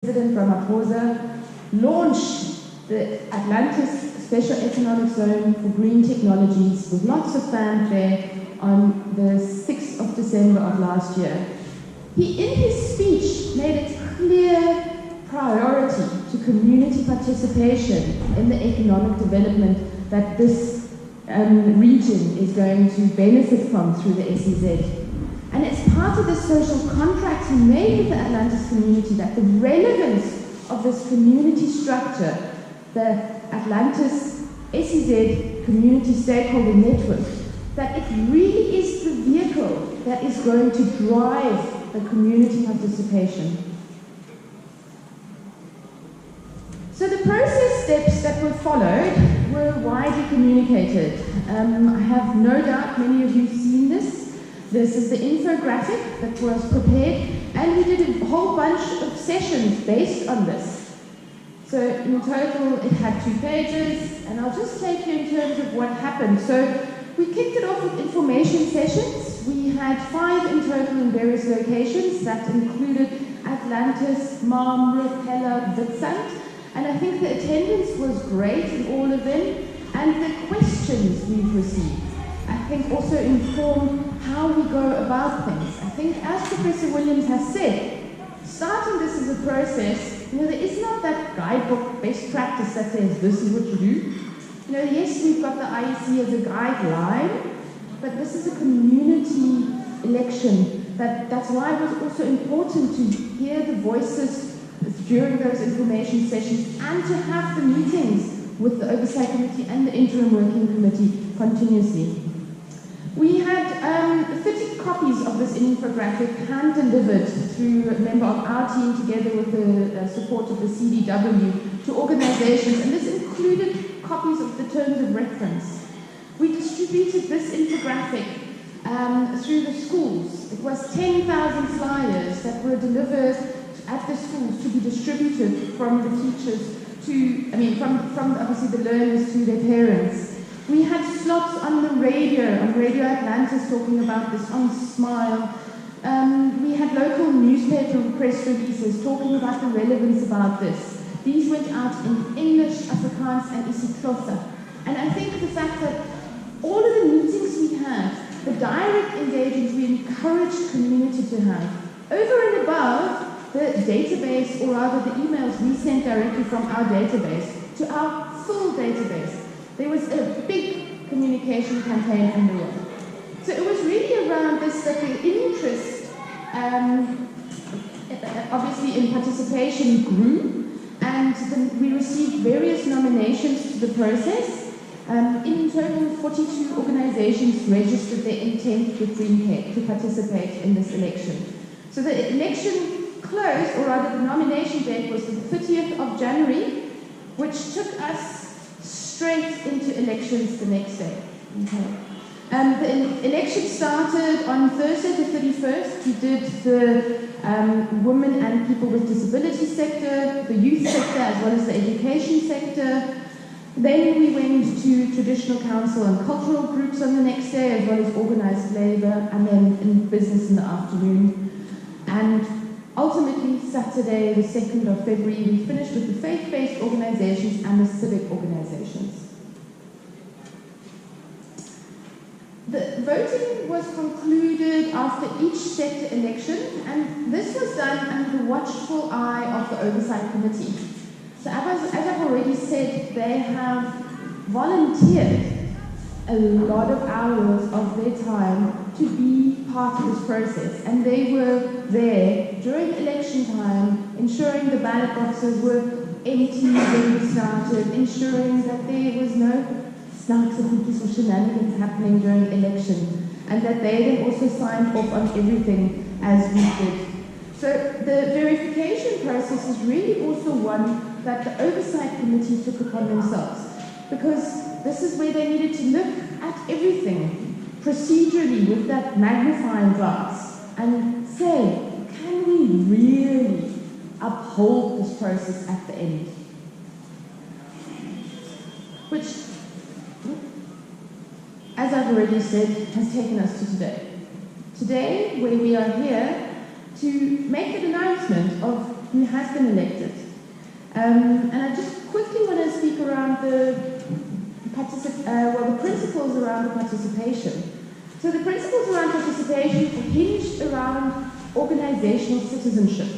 President Ramaphosa launched the Atlantis Special Economic Zone for Green Technologies with lots of fanfare on the 6th of December of last year. He, in his speech, made it clear priority to community participation in the economic development that this region is going to benefit from through the SEZ. And it's part of the social contract he made with the Atlantis community that the relevance of this community structure, the Atlantis SEZ Community Stakeholder Network, that it really is the vehicle that is going to drive the community participation. So the process steps that were followed were widely communicated. I have no doubt many of you have seen this. This is the infographic that was prepared, and we did a whole bunch of sessions based on this. So in total it had 2 pages, and I'll just take you in terms of what happened. So we kicked it off with information sessions. We had 5 in total in various locations that included Atlantis, Mamre, Pella, Witstrand. And I think the attendance was great in all of them, and the questions we've received, I think, also informed how we go about things. I think, as Professor Williams has said, starting this as a process, there is not that guidebook best practice that says this is what you do. Yes, we've got the IEC as a guideline, but this is a community election. That's why it was also important to hear the voices during those information sessions and to have the meetings with the Oversight Committee and the Interim Working Committee continuously. We had 30 copies of this infographic hand-delivered through a member of our team together with the support of the CDW to organizations, and this included copies of the terms of reference. We distributed this infographic through the schools. It was 10,000 flyers that were delivered at the schools to be distributed from the teachers to, from obviously the learners to their parents. We had slots on the radio, on Radio Atlantis, talking about this, on Smile. We had local newspaper press releases talking about the relevance about this. These went out in English, Afrikaans, and isiXhosa. And I think the fact that all of the meetings we had, the direct engagements we encouraged community to have, over and above the database, or rather the emails we sent directly from our database to our full database. There was a big communication campaign underway. So it was really around this, that the interest, obviously in participation, grew, and we received various nominations to the process. In total, 42 organizations registered their intent with GreenCape to participate in this election. So the election closed, or rather the nomination date was the 30th of January, which took us straight into elections the next day. Okay. The election started on Thursday the 31st. We did the women and people with disabilities sector, the youth sector, as well as the education sector. Then we went to traditional council and cultural groups on the next day, as well as organized labor, and then in business in the afternoon. And ultimately, Saturday, the 2nd of February, we finished with the faith-based organizations and the civic organizations. The voting was concluded after each sector election, and this was done under the watchful eye of the Oversight Committee. So as I've already said, they have volunteered a lot of hours of their time to be part of this process, and they were there during election time, ensuring the ballot boxes were empty when we started, ensuring that there was no snarks or hookies or shenanigans happening during election, and that they then also signed off on everything as we did. So the verification process is really also one that the Oversight Committee took upon themselves, because this is where they needed to look at everything procedurally with that magnifying glass and say, can we really uphold this process at the end? Which, as I've already said, has taken us to today. Today, where we are here to make an announcement of who has been elected. And I just quickly want to speak around the principles around the participation. So the principles around participation are hinged around organizational citizenship.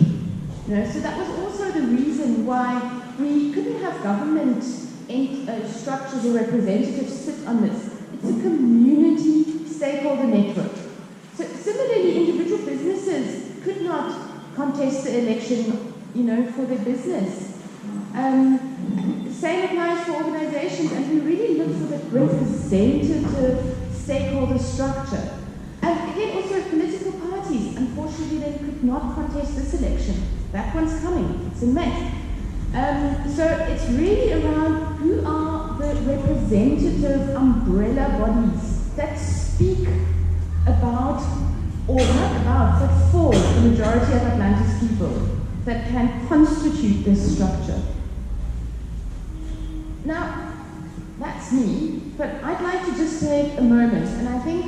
So that was also the reason why we couldn't have government structures or representatives sit on this. It's a community stakeholder network. So similarly, individual businesses could not contest the election, for their business. Same applies for organizations, and we really look for the representative stakeholder structure. And again, also political parties, unfortunately, they could not contest this election. That one's coming, it's in May. So it's really around who are the representative umbrella bodies that speak about, or not about, but for the majority of Atlantis people that can constitute this structure. Now, that's me, but I'd like to just take a moment, and I think,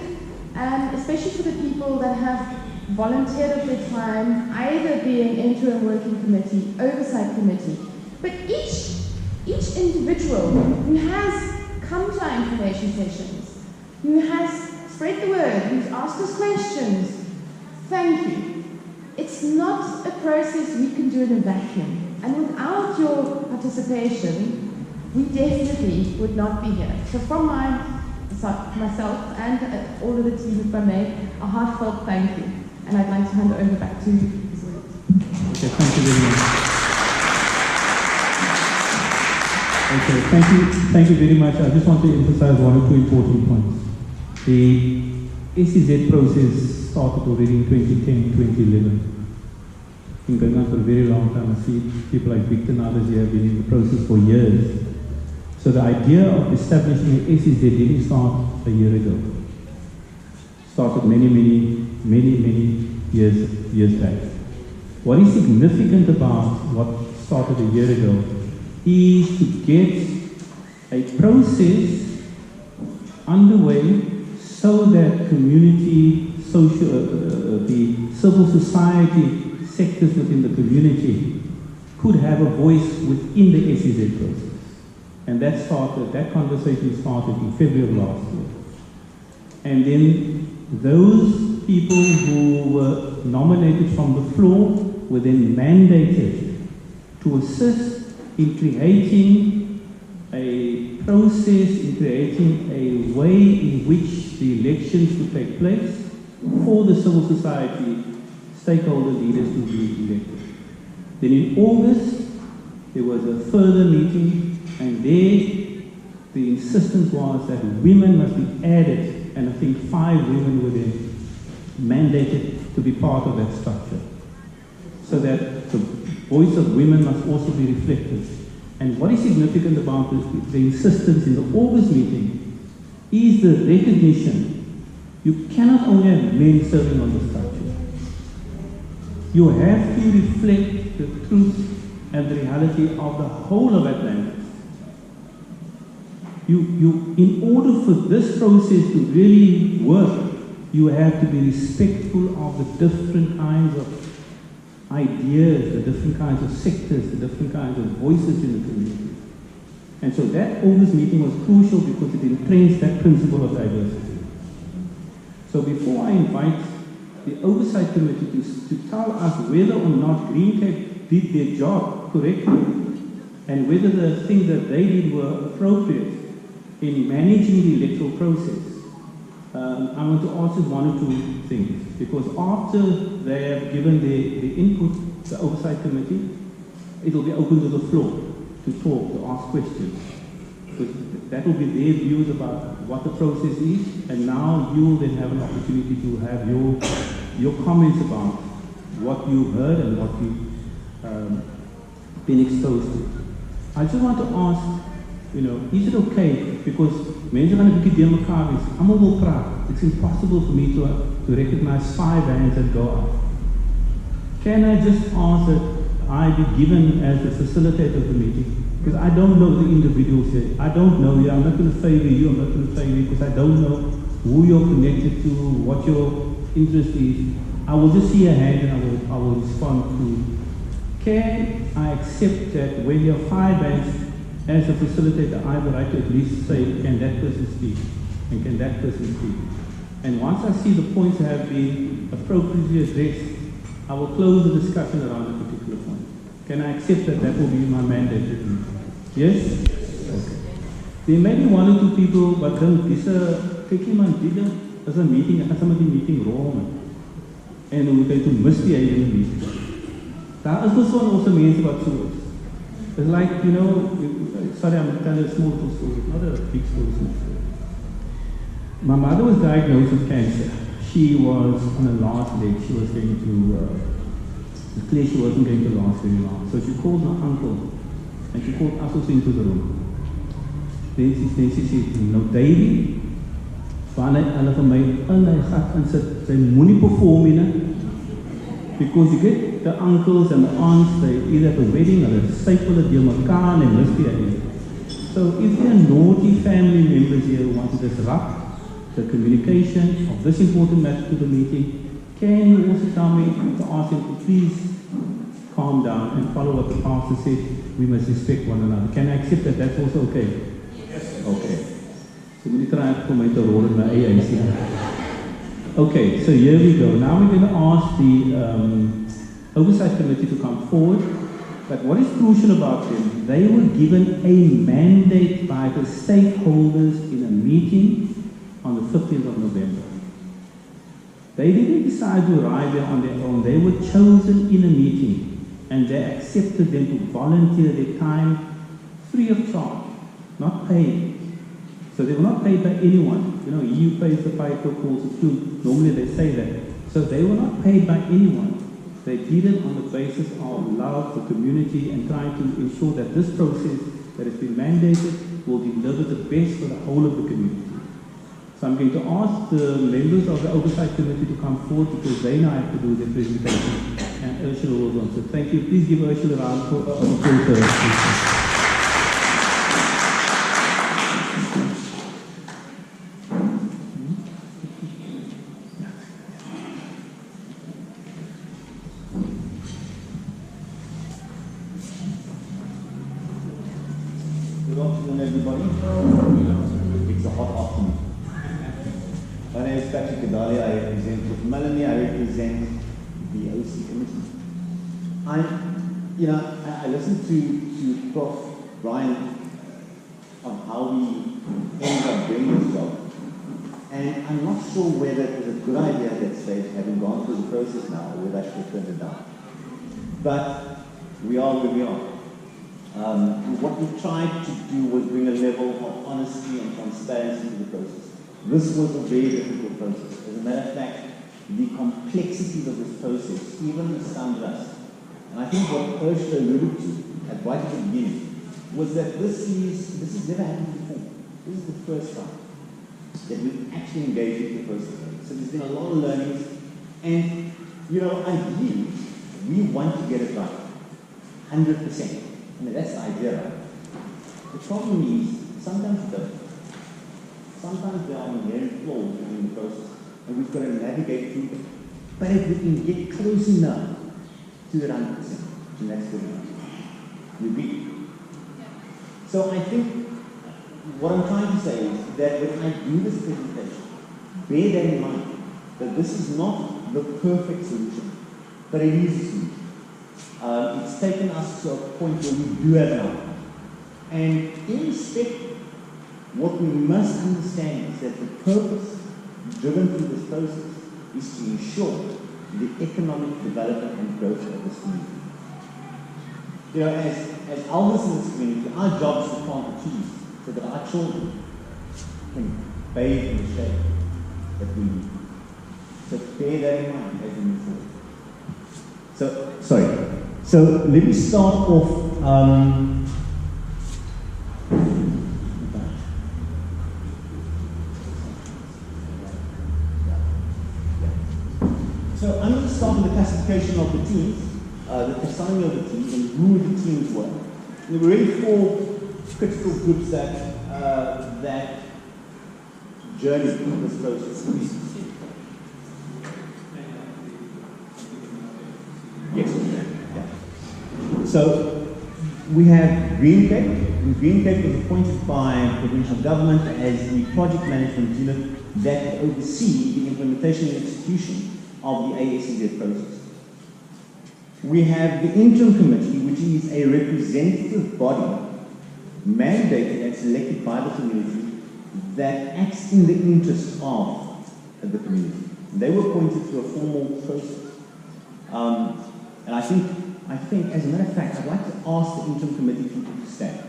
especially for the people that have volunteered of their time, either being interim working committee, oversight committee, but each individual who has come to our information sessions, who has spread the word, who's asked us questions, thank you. It's not a process we can do in a vacuum, and without your participation, we definitely would not be here. So from myself and all of the team, if I may, a heartfelt thank you. And I'd like to hand it over back to you. Okay, thank you very much. Okay, thank you very much. I just want to emphasize one or two important points. The ACZ process started already in 2010, 2011. It's been going on for a very long time. I see people like Victor and others here have been in the process for years. So the idea of establishing an ACZ didn't start a year ago. It started many years back. What is significant about what started a year ago is to get a process underway so that community, the civil society sectors within the community could have a voice within the ACZ process. And that conversation started in February of last year. And then those people who were nominated from the floor were then mandated to assist in creating a process, in creating a way in which the elections would take place for the civil society stakeholder leaders to be elected. Then in August, there was a further meeting, and there the insistence was that women must be added, and I think 5 women were then mandated to be part of that structure, so that the voice of women must also be reflected. And what is significant about the insistence in the August meeting is the recognition you cannot only have men serving on the structure. You have to reflect the truth and the reality of the whole of Atlantis. In order for this process to really work, you have to be respectful of the different kinds of ideas, the different kinds of sectors, the different kinds of voices in the community. And so that August meeting was crucial because it entrenched that principle of diversity. So before I invite the Oversight Committee to tell us whether or not GreenCape did their job correctly, and whether the things that they did were appropriate in managing the electoral process, I want to ask just one or two things, because after they have given their input, the Oversight Committee, it will be open to the floor to talk, to ask questions. Because that will be their views about what the process is, and now you will then have an opportunity to have your comments about what you heard and what you've been exposed to. I just want to ask, is it okay, because mense gaan 'n bietjie deur mekaar wees, almal wil praat. It's impossible for me to recognize 5 hands that go up. Can I just ask that I be given as the facilitator of the meeting? Because I don't know the individuals here. I don't know you. I'm not going to favor you. I'm not going to favor you because I don't know who you're connected to, what your interest is. I will just see a hand and I will respond to. can I accept that when there are 5 bands, as a facilitator, I have the right to at least say, can that person speak? And can that person speak? And once I see the points have been appropriately addressed, I will close the discussion around a particular point. Can I accept that that will be my mandate? Yes? Okay. There may be 1 or 2 people, but then this is a meeting, as somebody meeting wrong. And we're going to misbehave in the meeting. That is also means about so. It's like, you know, sorry, I'm telling a small story, not a big story, small story. My mother was diagnosed with cancer. She was on her last leg. She was going to, clear she wasn't going to last very long. So she called my uncle, and she called us also into the room. Then she said, no, Davy, wanneer hulle vir my in hy gat insit, sy moenie perform nie, because you get the uncles and the aunts, they either at a wedding or they staple it, deel mekaar en misbehave. So if there are naughty family members here who want to disrupt the communication of this important matter to the meeting, can you also tell me to ask him to please calm down and follow what the pastor said, we must respect one another. Can I accept that that's also okay? Yes. Okay. So we need to try for my role in my AAC. Okay, so here we go. Now we're going to ask the Oversight Committee to come forward. But what is crucial about them, they were given a mandate by the stakeholders in a meeting on the 15th of November. They didn't decide to arrive there on their own. They were chosen in a meeting, and they accepted them to volunteer their time free of charge, not paid. So they were not paid by anyone. You know, you pays the piper, calls the tune. Normally they say that. So they were not paid by anyone. They did it on the basis of love for community and trying to ensure that this process that has been mandated will deliver the best for the whole of the community. So I'm going to ask the members of the Oversight Committee to come forward because they now have to do their presentation. And Ursula will also. Thank you. Please give Ursula a round of applause. Good afternoon, everybody. It's a hot afternoon. My name is Patrick Kadali. I represent with Melanie. I represent the OC committee. I listened to Prof. Brian on how we ended up doing this job, and I'm not sure whether it was a good idea at that stage, having gone through the process now, or whether I should have turned it down. But we are where we are. What we tried to do was bring a level of honesty and transparency to the process. This was a very difficult process. As a matter of fact, the complexities of this process even astounded us. And I think what Ursula alluded to right at the beginning was that this has never happened before. This is the first time that we've actually engaged with the process. So there's been a lot of learnings, and ideally, we want to get it right, 100%. I mean, that's the idea, right? The problem is, sometimes it doesn't. Sometimes there are inherent flaws within the process, and we've got to navigate through them. But if we can get close enough to the 100%, then that's good enough. You agree? So I think what I'm trying to say is that when I do this presentation, bear that in mind, that this is not the perfect solution, but it is a solution. It's taken us to a point where we do have an outcome. And irrespective, what we must understand is that the purpose driven through this process is to ensure the economic development and growth of this community. As elders in this community, our job is to plant the trees so that our children can bathe in the shade that we need. So bear that in mind as we move forward. So let me start off. So I'm going to start with the classification of the teams, the taxonomy of the teams, and who the teams were. There were really 4 critical groups that journeyed through this process. Yes. Yeah. So we have GreenCape, and GreenCape was appointed by provincial government as the project management unit that will oversee the implementation and execution of the ASEZ process. We have the interim committee, which is a representative body mandated and selected by the community that acts in the interest of the community. They were appointed through a formal process. And I think, as a matter of fact, I'd like to ask the interim committee people to stand.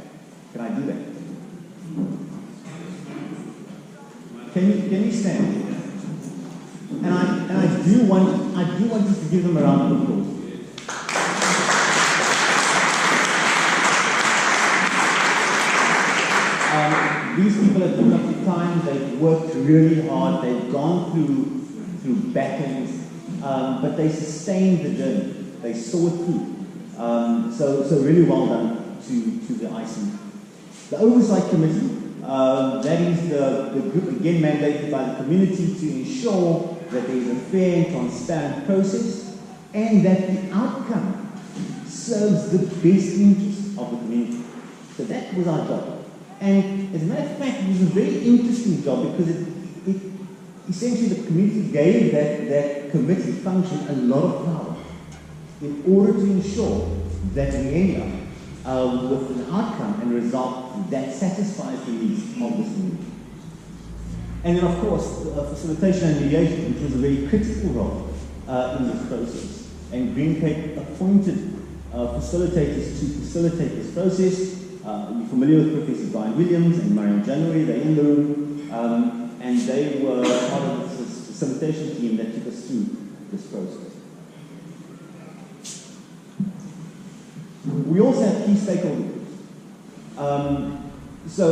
Can I do that? Can you stand? And I do want us to give them a round of applause. These people have put up the time, they've worked really hard, they've gone through battles, but they sustained the journey. They saw it through. So really well done to the IC. The Oversight Committee, that is the group again mandated by the community to ensure that there is a fair and transparent process and that the outcome serves the best interests of the community. So that was our job. And as a matter of fact, it was a very interesting job because it essentially the community gave that committee function a lot of power in order to ensure that we end up with an outcome and result that satisfies the needs of this community. And then, of course, facilitation and mediation, which was a very critical role in this process. And GreenCape appointed facilitators to facilitate this process. You're familiar with Professor Brian Williams and Marion January, they're in the room, and they were part of the facilitation team that took us through this process. We also have key stakeholders. So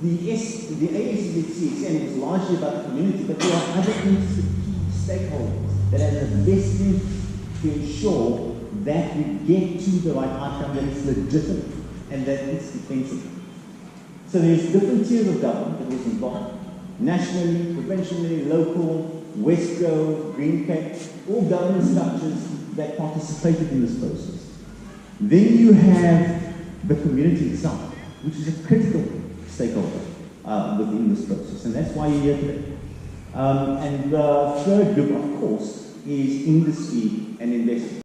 the ASEZ-CSN was largely about the community, but there are other interested key stakeholders that have the best interest to ensure that we get to the right outcome, that it's legitimate and that it's defensible. So there's different tiers of government that was involved. Nationally, provincially, local, Westgo, GreenCape, all government structures that participated in this process. Then you have the community itself, which is a critical stakeholder within this process, and that's why you're here today. And the third group, of course, is industry and investment.